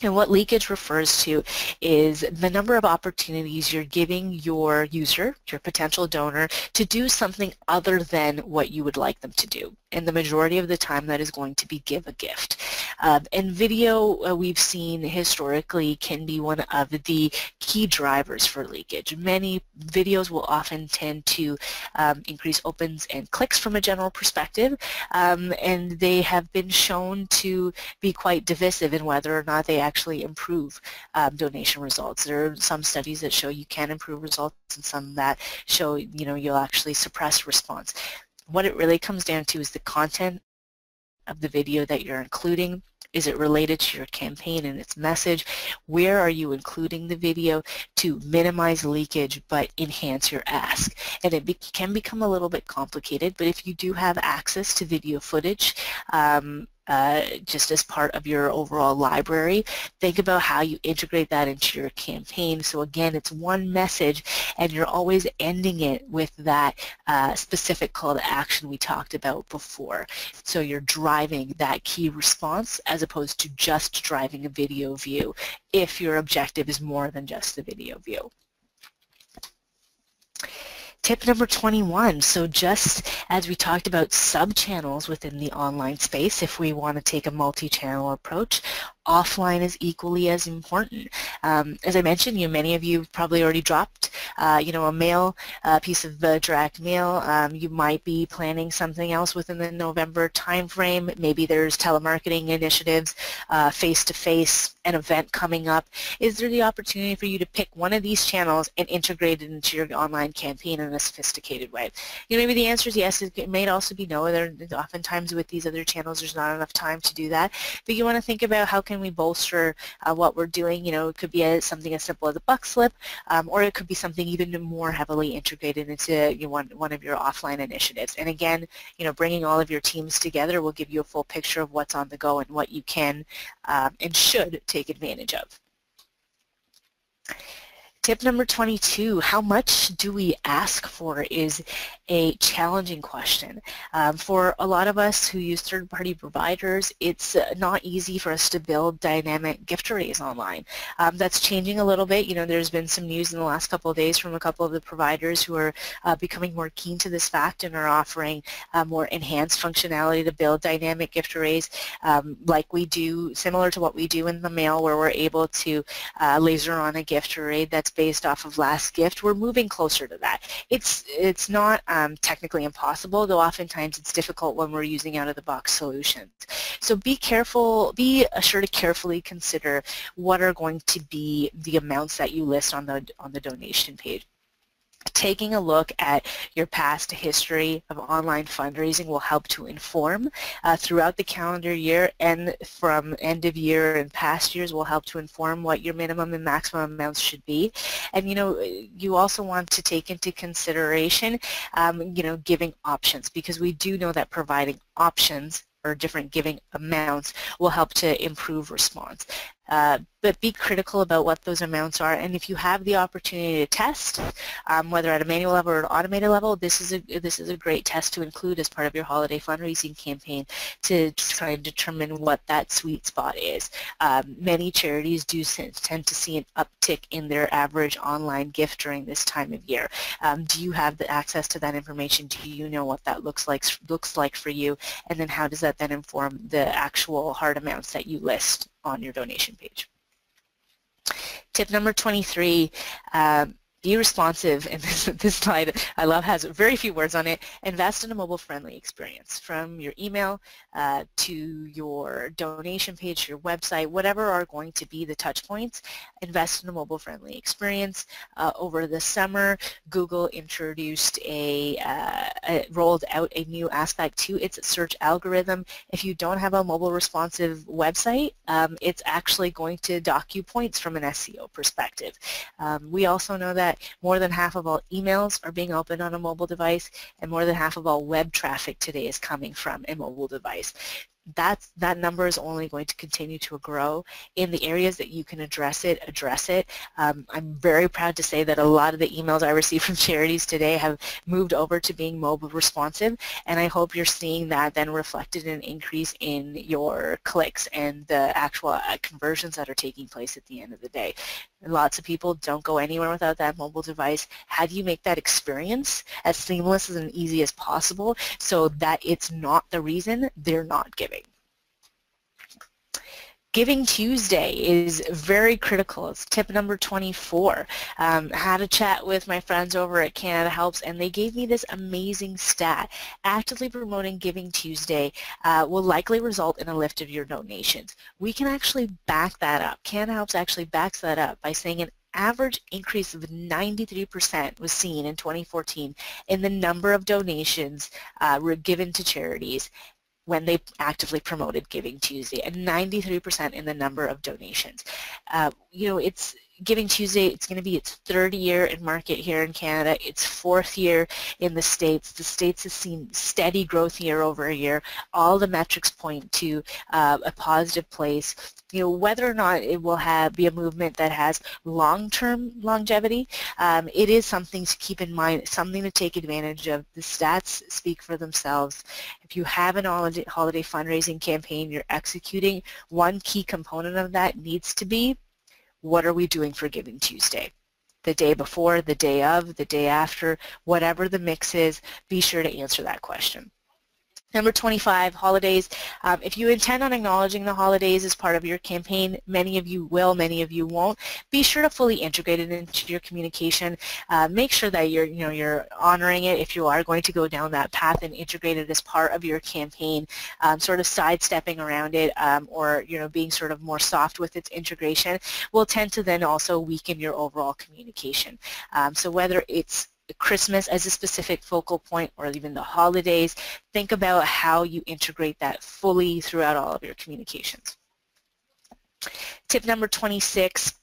And what leakage refers to is the number of opportunities you're giving your user, your potential donor, to do something other than what you would like them to do. And the majority of the time that is going to be give a gift. And video, we've seen historically, can be one of the key drivers for leakage. Many videos will often tend to increase opens and clicks from a general perspective, and they have been shown to be quite divisive in whether or not they actually improve donation results. There are some studies that show you can improve results and some that show you'll actually suppress response. What it really comes down to is the content of the video that you're including. Is it related to your campaign and its message? Where are you including the video to minimize leakage but enhance your ask? And it can become a little bit complicated, but if you do have access to video footage, just as part of your overall library, think about how you integrate that into your campaign. So again, it's one message and you're always ending it with that specific call to action we talked about before. So you're driving that key response as opposed to just driving a video view if your objective is more than just the video view. Tip number 21, so just as we talked about sub-channels within the online space, if we want to take a multi-channel approach, offline is equally as important. As I mentioned, many of you probably already dropped a mail, piece of direct mail. You might be planning something else within the November timeframe. Maybe there's telemarketing initiatives, face-to-face, an event coming up. Is there the opportunity for you to pick one of these channels and integrate it into your online campaign in a sophisticated way? Maybe the answer is yes. It may also be no. Oftentimes with these other channels, there's not enough time to do that. But you want to think about how can we bolster what we're doing. It could be something as simple as a buck slip, or it could be something even more heavily integrated into one of your offline initiatives. And again, bringing all of your teams together will give you a full picture of what's on the go and what you can and should take advantage of. Tip number 22, how much do we ask for is a challenging question. For a lot of us who use third-party providers, it's not easy for us to build dynamic gift arrays online. That's changing a little bit. There's been some news in the last couple of days from a couple of the providers who are becoming more keen to this fact and are offering more enhanced functionality to build dynamic gift arrays like we do, similar to what we do in the mail, where we're able to laser on a gift array that's based off of last gift. We're moving closer to that. It's not technically impossible, though oftentimes it's difficult when we're using out-of-the-box solutions. So be careful, be sure to carefully consider what are going to be the amounts that you list on the donation page. Taking a look at your past history of online fundraising will help to inform throughout the calendar year, and from end of year and past years will help to inform what your minimum and maximum amounts should be. And you also want to take into consideration giving options, because we do know that providing options or different giving amounts will help to improve response. but be critical about what those amounts are. And if you have the opportunity to test, whether at a manual level or an automated level, this is a great test to include as part of your holiday fundraising campaign to try and determine what that sweet spot is. Many charities do tend to see an uptick in their average online gift during this time of year. Do you have the access to that information? Do you know what that looks like for you? And then how does that then inform the actual hard amounts that you list on your donation page? Tip number 23, be responsive, and this slide I love has very few words on it. Invest in a mobile-friendly experience from your email to your donation page, your website, whatever are going to be the touch points. Invest in a mobile-friendly experience. Over the summer, Google introduced rolled out a new aspect to its search algorithm. If you don't have a mobile-responsive website, it's actually going to dock you points from an SEO perspective. We also know that more than half of all emails are being opened on a mobile device, and more than half of all web traffic today is coming from a mobile device. That number is only going to continue to grow. In the areas that you can address it, address it. I'm very proud to say that a lot of the emails I receive from charities today have moved over to being mobile responsive, and I hope you're seeing that then reflected in an increase in your clicks and the actual conversions that are taking place at the end of the day. Lots of people don't go anywhere without that mobile device. How do you make that experience as seamless and easy as possible so that it's not the reason they're not giving? Giving Tuesday is very critical. It's tip number 24. Had a chat with my friends over at Canada Helps, and they gave me this amazing stat. Actively promoting Giving Tuesday will likely result in a lift of your donations. We can actually back that up. Canada Helps actually backs that up by saying an average increase of 93% was seen in 2014 in the number of donations were given to charities when they actively promoted Giving Tuesday, and 93% in the number of donations. You know, it's Giving Tuesday, it's going to be its third year in market here in Canada, its fourth year in the States. The States has seen steady growth year over year. All the metrics point to a positive place. You know, whether or not it will be a movement that has long-term longevity, it is something to keep in mind, something to take advantage of. The stats speak for themselves. If you have an holiday fundraising campaign you're executing, one key component of that needs to be, what are we doing for Giving Tuesday? The day before, the day of, the day after, whatever the mix is, be sure to answer that question. Number 25, holidays. If you intend on acknowledging the holidays as part of your campaign, many of you will, many of you won't. Be sure to fully integrate it into your communication. Make sure that you're honoring it if you are going to go down that path and integrate it as part of your campaign. Sort of sidestepping around it or being sort of more soft with its integration will tend to then also weaken your overall communication. So whether it's Christmas as a specific focal point or even the holidays, think about how you integrate that fully throughout all of your communications. Tip number 26,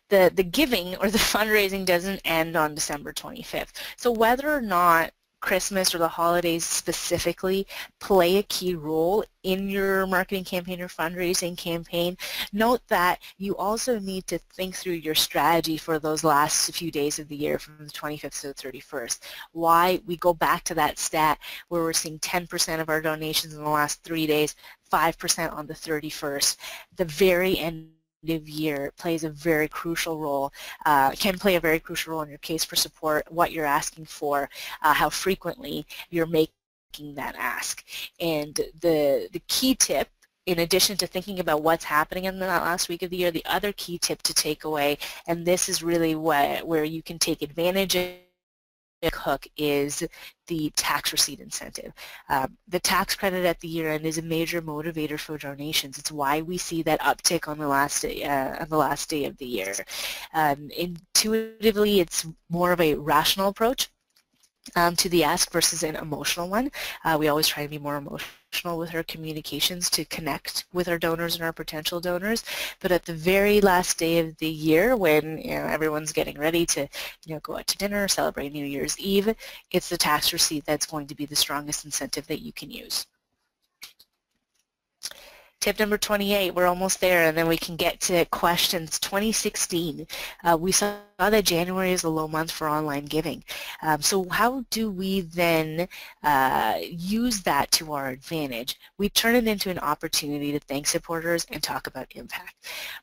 the giving or the fundraising doesn't end on December 25th. So whether or not Christmas or the holidays specifically play a key role in your marketing campaign or fundraising campaign, note that you also need to think through your strategy for those last few days of the year from the 25th to the 31st. Why? We go back to that stat where we're seeing 10% of our donations in the last 3 days, 5% on the 31st. The very end of year plays a very crucial role, can play a very crucial role in your case for support, what you're asking for, how frequently you're making that ask. And the key tip, in addition to thinking about what's happening in that last week of the year, the other key tip to take away, and this is really where you can take advantage of hook, is the tax receipt incentive. The tax credit at the year end is a major motivator for donations. It's why we see that uptick on the last day of the year. Intuitively, it's more of a rational approach to the ask versus an emotional one. We always try to be more emotional with our communications to connect with our donors and our potential donors. But at the very last day of the year, when everyone's getting ready to go out to dinner, celebrate New Year's Eve, it's the tax receipt that's going to be the strongest incentive that you can use. Tip number 28, we're almost there, and then we can get to questions. 2016, we saw that January is a low month for online giving. So how do we then use that to our advantage? We turn it into an opportunity to thank supporters and talk about impact.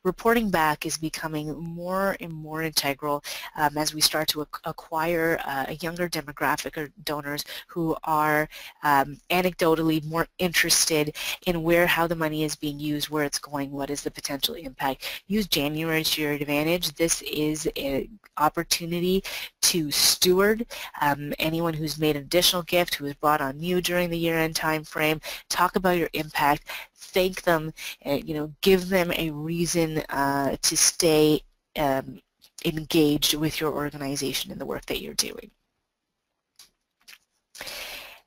Reporting back is becoming more and more integral as we start to acquire a younger demographic of donors who are anecdotally more interested in how the money is being used, where it's going, what is the potential impact. Use January to your advantage. This is an opportunity to steward anyone who's made an additional gift, who has brought on new during the year-end time frame. Talk about your impact. Thank them. Give them a reason to stay engaged with your organization and the work that you're doing.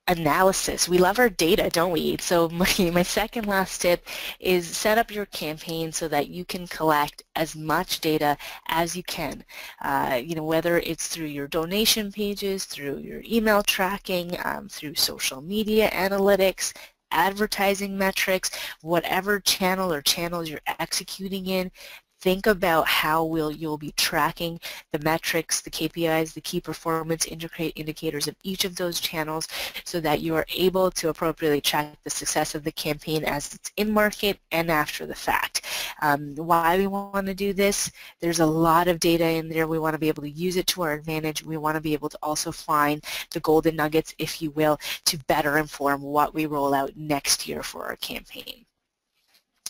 Analysis. We love our data, don't we? So my second last tip is set up your campaign so that you can collect as much data as you can. Whether it's through your donation pages, through your email tracking, through social media analytics, advertising metrics, whatever channel or channels you're executing in. Think about how you'll be tracking the metrics, the KPIs, the key performance indicators of each of those channels so that you are able to appropriately track the success of the campaign as it's in market and after the fact. Why we want to do this? There's a lot of data in there. We want to be able to use it to our advantage. We want to be able to also find the golden nuggets, if you will, to better inform what we roll out next year for our campaign.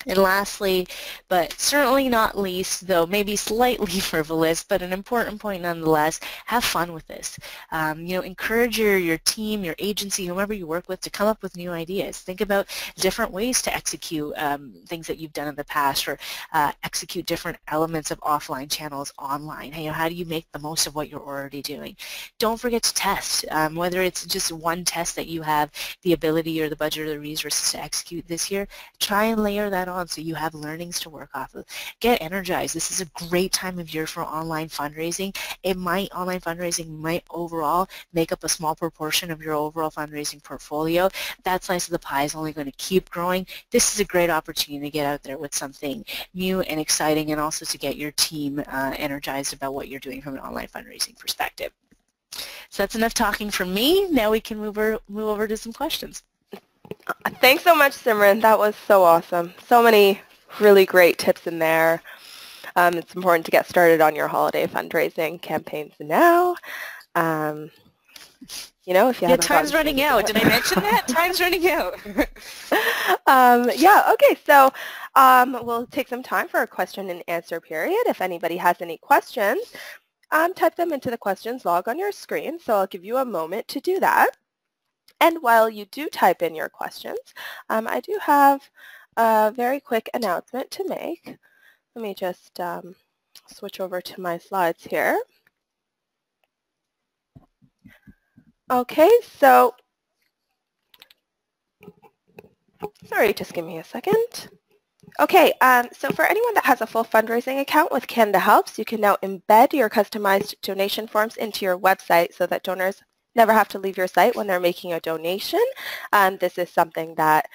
And lastly, but certainly not least, though maybe slightly frivolous, but an important point nonetheless, have fun with this. Encourage your team, your agency, whomever you work with to come up with new ideas. Think about different ways to execute things that you've done in the past, or execute different elements of offline channels online. How do you make the most of what you're already doing? Don't forget to test, whether it's just one test that you have the ability or the budget or the resources to execute this year. Try and layer that on so you have learnings to work off of. Get energized. This is a great time of year for online fundraising. Online fundraising might overall make up a small proportion of your overall fundraising portfolio. That slice of the pie is only going to keep growing. This is a great opportunity to get out there with something new and exciting, and also to get your team energized about what you're doing from an online fundraising perspective. So that's enough talking from me. Now we can move over to some questions. Thanks so much, Simran. That was so awesome. So many really great tips in there. It's important to get started on your holiday fundraising campaigns now. If you haven't time's running out. Did I mention that? Time's running out. Okay. So we'll take some time for a question and answer period. If anybody has any questions, type them into the questions log on your screen. So I'll give you a moment to do that. And while you do type in your questions, I do have a very quick announcement to make. Let me just switch over to my slides here. Okay, so, sorry, just give me a second. Okay, so for anyone that has a full fundraising account with Canada Helps, you can now embed your customized donation forms into your website so that donors never have to leave your site when they're making a donation. This is something that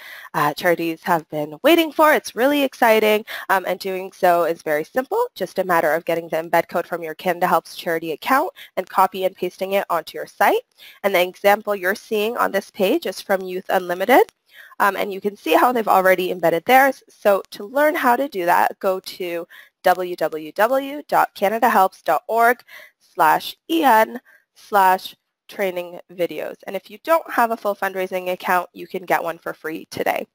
charities have been waiting for. It's really exciting, and doing so is very simple. Just a matter of getting the embed code from your Canada Helps charity account and copy and pasting it onto your site. And the example you're seeing on this page is from Youth Unlimited, and you can see how they've already embedded theirs. So to learn how to do that, go to www.canadahelps.org/en/training videos. And if you don't have a full fundraising account, you can get one for free today.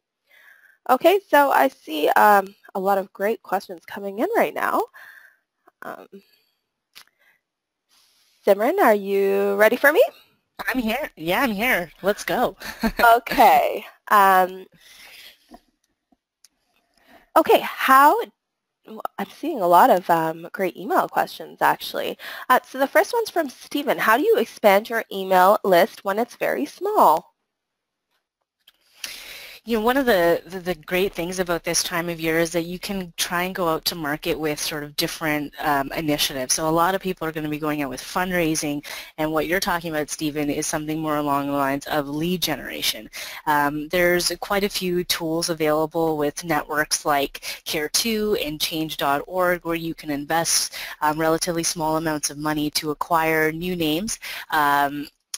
Okay, so I see a lot of great questions coming in right now. Simran, are you ready for me? I'm here. Yeah, I'm here. Let's go. Okay. Okay, I'm seeing a lot of great email questions, actually. So the first one's from Stephen. How do you expand your email list when it's very small? One of the great things about this time of year is that you can try and go out to market with sort of different initiatives. So a lot of people are going to be going out with fundraising, and what you're talking about, Stephen, is something more along the lines of lead generation. There's quite a few tools available with networks like Care2 and Change.org where you can invest relatively small amounts of money to acquire new names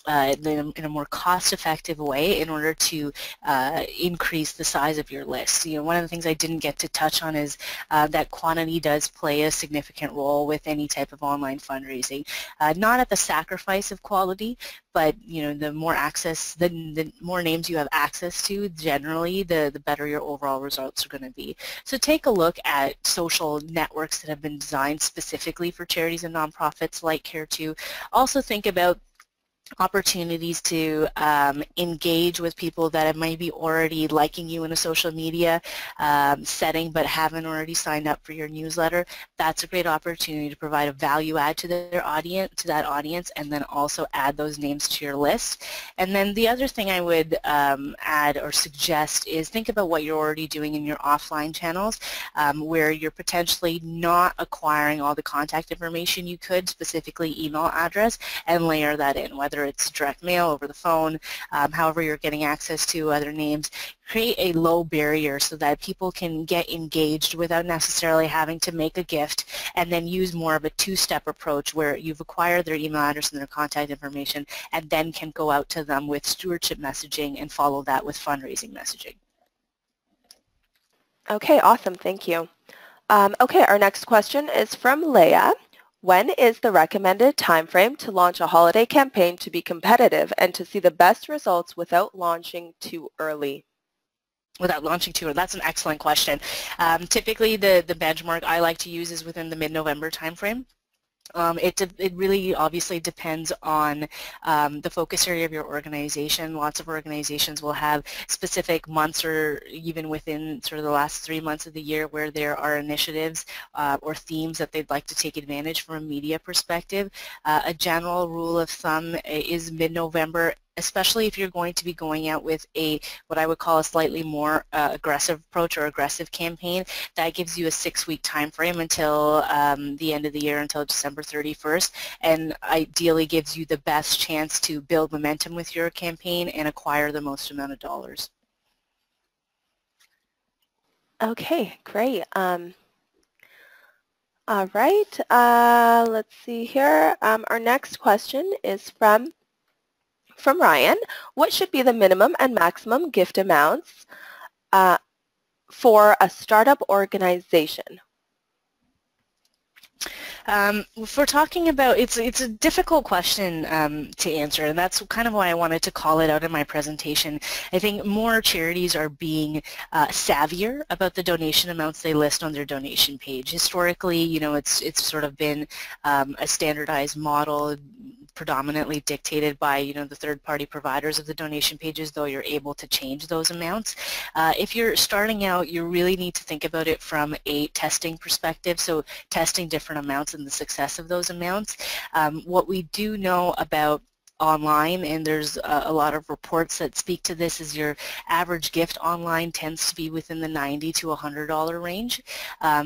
in a more cost-effective way in order to increase the size of your list. One of the things I didn't get to touch on is that quantity does play a significant role with any type of online fundraising. Not at the sacrifice of quality, but the more access, the more names you have access to, generally, the better your overall results are going to be. So take a look at social networks that have been designed specifically for charities and nonprofits like Care2. Also think about opportunities to engage with people that might be already liking you in a social media setting but haven't already signed up for your newsletter. That's a great opportunity to provide a value add to their audience, and then also add those names to your list. And then the other thing I would add or suggest is think about what you're already doing in your offline channels where you're potentially not acquiring all the contact information you could, specifically email address, and layer that in, whether it's direct mail, over the phone, however you're getting access to other names. Create a low barrier so that people can get engaged without necessarily having to make a gift, and then use more of a two-step approach where you've acquired their email address and their contact information and then can go out to them with stewardship messaging and follow that with fundraising messaging. Okay, awesome. Thank you. Okay, our next question is from Leah. When is the recommended time frame to launch a holiday campaign to be competitive and to see the best results without launching too early? Without launching too early? That's an excellent question. Typically, the benchmark I like to use is within the mid-November time frame. It really obviously depends on the focus area of your organization. Lots of organizations will have specific months or even within sort of the last 3 months of the year where there are initiatives or themes that they'd like to take advantage from a media perspective. A general rule of thumb is mid-November, especially if you're going to be going out with what I would call a slightly more aggressive approach or aggressive campaign. That gives you a 6-week time frame until the end of the year, until December 31st, and ideally gives you the best chance to build momentum with your campaign and acquire the most amount of dollars. Okay, great. All right, let's see here. Our next question is from Ryan. What should be the minimum and maximum gift amounts for a startup organization? If we're talking about, it's a difficult question to answer, and that's kind of why I wanted to call it out in my presentation. I think more charities are being savvier about the donation amounts they list on their donation page. Historically, it's sort of been a standardized model, predominantly dictated by the third-party providers of the donation pages, though you're able to change those amounts. If you're starting out, you really need to think about it from a testing perspective, so testing different amounts and the success of those amounts. What we do know about online, and there's a lot of reports that speak to this, is your average gift online tends to be within the $90 to $100 range.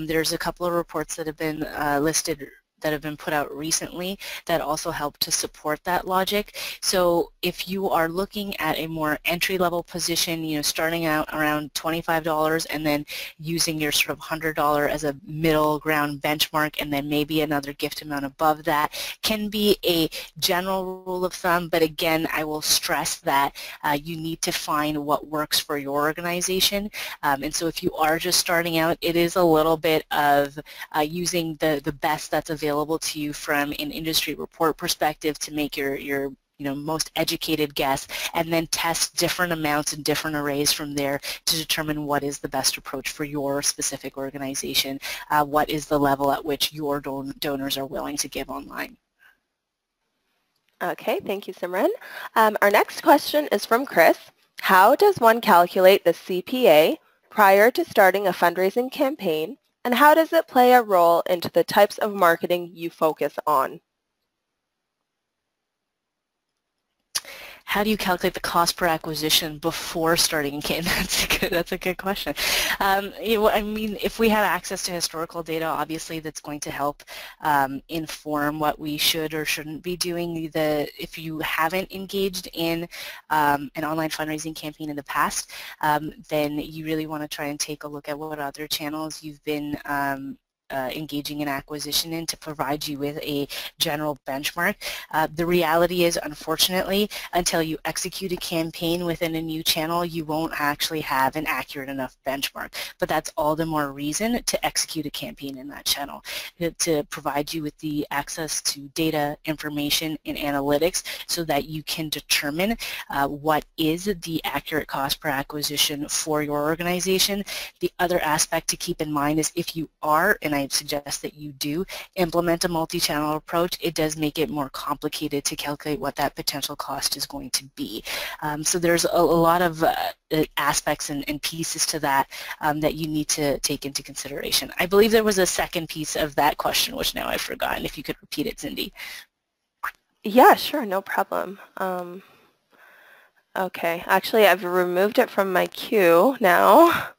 There's a couple of reports that have been listed that have been put out recently that also help to support that logic. So if you are looking at a more entry-level position, starting out around $25 and then using your sort of $100 as a middle ground benchmark, and then maybe another gift amount above that, can be a general rule of thumb. But again, I will stress that you need to find what works for your organization. And so if you are just starting out, it is a little bit of using the best that's available to you from an industry report perspective to make your most educated guess, and then test different amounts and different arrays from there to determine what is the best approach for your specific organization, what is the level at which your donors are willing to give online. Okay, thank you, Simran. Our next question is from Chris. How does one calculate the CPA prior to starting a fundraising campaign, and how does it play a role into the types of marketing you focus on? how do you calculate the cost per acquisition before starting a campaign? That's a good question. I mean, if we have access to historical data, obviously that's going to help inform what we should or shouldn't be doing. If you haven't engaged in an online fundraising campaign in the past, then you really want to try and take a look at what other channels you've been engaging in acquisition in to provide you with a general benchmark. The reality is, unfortunately, until you execute a campaign within a new channel, you won't actually have an accurate enough benchmark. But that's all the more reason to execute a campaign in that channel, to provide you with the access to data, information, and analytics so that you can determine what is the accurate cost per acquisition for your organization. The other aspect to keep in mind is if you are, and I suggest that you do, implement a multi-channel approach, it does make it more complicated to calculate what that potential cost is going to be. So there's a lot of aspects and pieces to that that you need to take into consideration. I believe there was a second piece of that question, which now I've forgotten. If you could repeat it, Cindy. Yeah, sure, no problem. Okay, actually I've removed it from my queue now.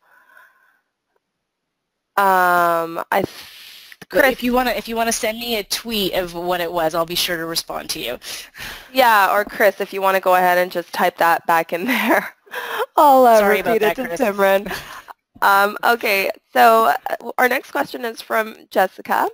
Chris, if you want to send me a tweet of what it was, I'll be sure to respond to you. Yeah, or Chris, if you want to go ahead and just type that back in there, I'll repeat it to Simran. Okay, so our next question is from Jessica.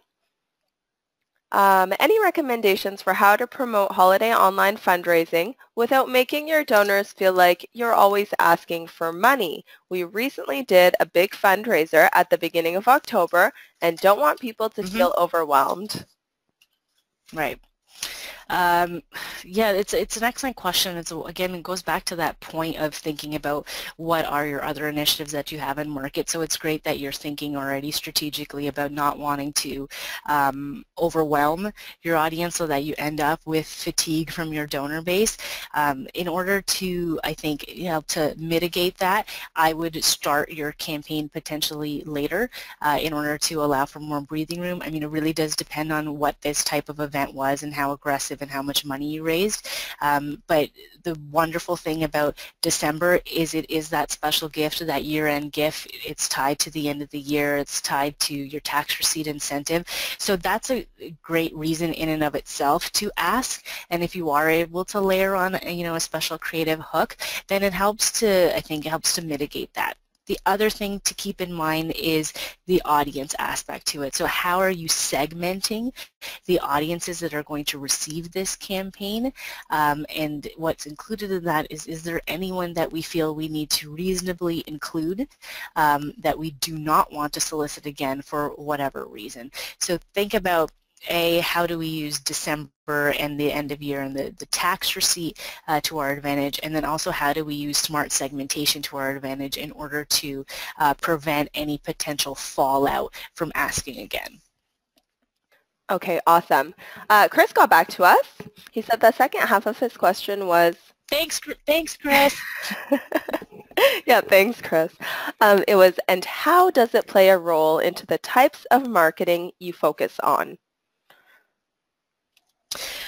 Any recommendations for how to promote holiday online fundraising without making your donors feel like you're always asking for money? We recently did a big fundraiser at the beginning of October and don't want people to feel overwhelmed. Right. Yeah, it's an excellent question. Again, it goes back to that point of thinking about what are your other initiatives that you have in market. So it's great that you're thinking already strategically about not wanting to overwhelm your audience so that you end up with fatigue from your donor base. In order to, I think, to mitigate that, I would start your campaign potentially later in order to allow for more breathing room. I mean, it really does depend on what this type of event was and how aggressive and how much money you raised. But the wonderful thing about December is it is that special gift, that year-end gift. It's tied to the end of the year. It's tied to your tax receipt incentive. So that's a great reason in and of itself to ask. And if you are able to layer on, a special creative hook, then it helps to, I think, it helps to mitigate that. The other thing to keep in mind is the audience aspect to it. So how are you segmenting the audiences that are going to receive this campaign? And what's included in that is there anyone that we feel we need to reasonably include that we do not want to solicit again for whatever reason? So think about how do we use December and the end of year and the tax receipt to our advantage, and then also how do we use smart segmentation to our advantage in order to prevent any potential fallout from asking again. Okay, awesome. Chris got back to us. He said the second half of his question was... Thanks, Chris. Yeah, thanks, Chris. It was, and how does it play a role into the types of marketing you focus on?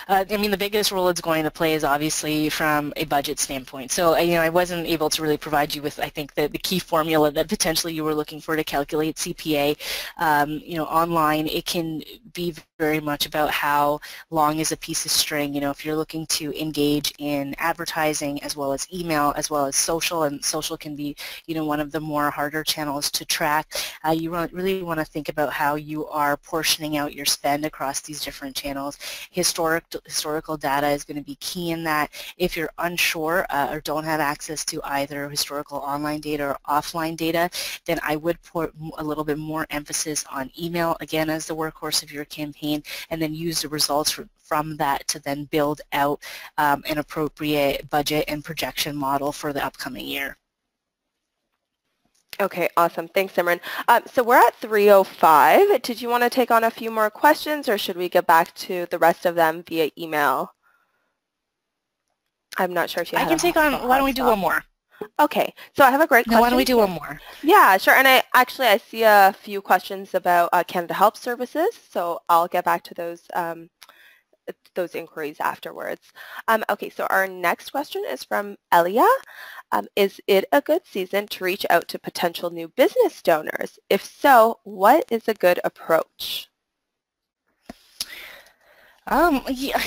I mean, the biggest role it's going to play is obviously from a budget standpoint. So, I wasn't able to really provide you with, I think, the key formula that potentially you were looking for to calculate CPA. Online, it can be very much about how long is a piece of string. If you're looking to engage in advertising as well as email as well as social, and social can be, one of the more harder channels to track, you really want to think about how you are portioning out your spend across these different channels. Historical data is going to be key in that. If you're unsure or don't have access to either historical online data or offline data, then I would put a little bit more emphasis on email, again, as the workhorse of your campaign, and then use the results from that to then build out an appropriate budget and projection model for the upcoming year. Okay, awesome. Thanks, Simran. So we're at 3:05. Did you want to take on a few more questions, or should we get back to the rest of them via email? I'm not sure if you I can take on, why don't we do one more? Okay, so I have a great question. Why don't we do one more? Yeah, sure. And I see a few questions about Canada Help Services, so I'll get back to those those inquiries afterwards. Okay, so our next question is from Elia. Is it a good season to reach out to potential new business donors? If so, what is a good approach? Yeah,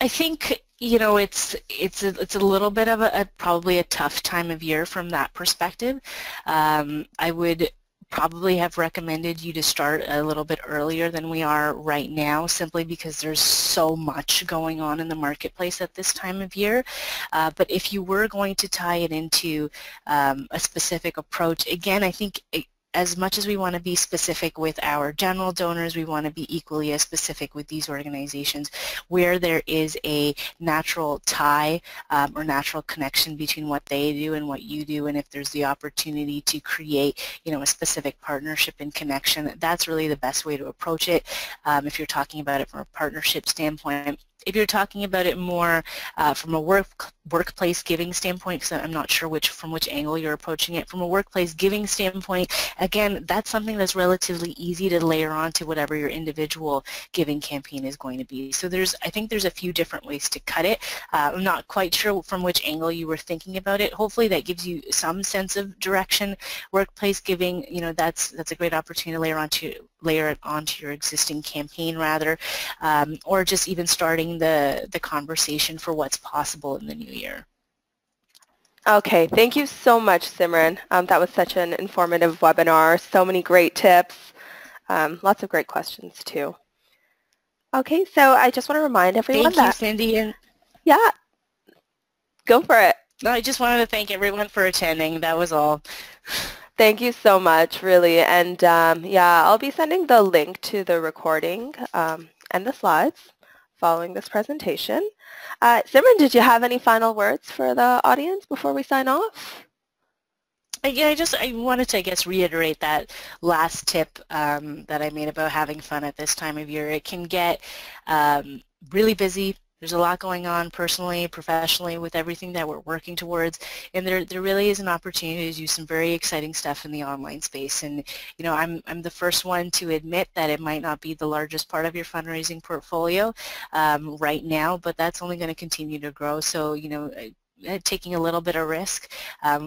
I think, you know, it's a little bit of probably a tough time of year from that perspective. I would probably have recommended you to start a little bit earlier than we are right now, simply because there's so much going on in the marketplace at this time of year. But if you were going to tie it into a specific approach, again, I think as much as we want to be specific with our general donors, we want to be equally as specific with these organizations where there is a natural tie or natural connection between what they do and what you do, and if there's the opportunity to create, you know, a specific partnership and connection. That's really the best way to approach it if you're talking about it from a partnership standpoint. If you're talking about it more from a workplace giving standpoint, because I'm not sure from which angle you're approaching it, from a workplace giving standpoint, again, that's something that's relatively easy to layer on to whatever your individual giving campaign is going to be. So I think there's a few different ways to cut it. I'm not quite sure from which angle you were thinking about it. Hopefully that gives you some sense of direction. Workplace giving, you know, that's a great opportunity to layer it onto your existing campaign rather, or just even starting the conversation for what's possible in the new year. Okay, thank you so much, Simran. That was such an informative webinar. So many great tips. Lots of great questions too. Okay, so I just want to remind everyone Thank you, Cindy. And yeah, go for it. No, I just wanted to thank everyone for attending. That was all. Thank you so much, really. And yeah, I'll be sending the link to the recording and the slides following this presentation. Simran, did you have any final words for the audience before we sign off? Yeah, I wanted to, I guess, reiterate that last tip that I made about having fun at this time of year. It can get really busy. There's a lot going on personally, professionally, with everything that we're working towards, and there really is an opportunity to do some very exciting stuff in the online space. And you know, I'm the first one to admit that it might not be the largest part of your fundraising portfolio right now, but that's only going to continue to grow. So you know, taking a little bit of risk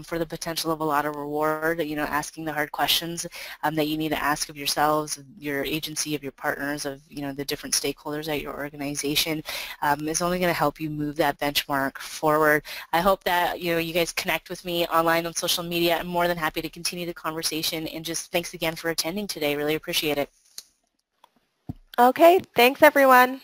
for the potential of a lot of reward, you know, asking the hard questions that you need to ask of yourselves, of your agency, of your partners, of, you know, the different stakeholders at your organization is only going to help you move that benchmark forward. I hope that, you know, you guys connect with me online on social media. I'm more than happy to continue the conversation, and just thanks again for attending today. Really appreciate it. Okay, thanks everyone.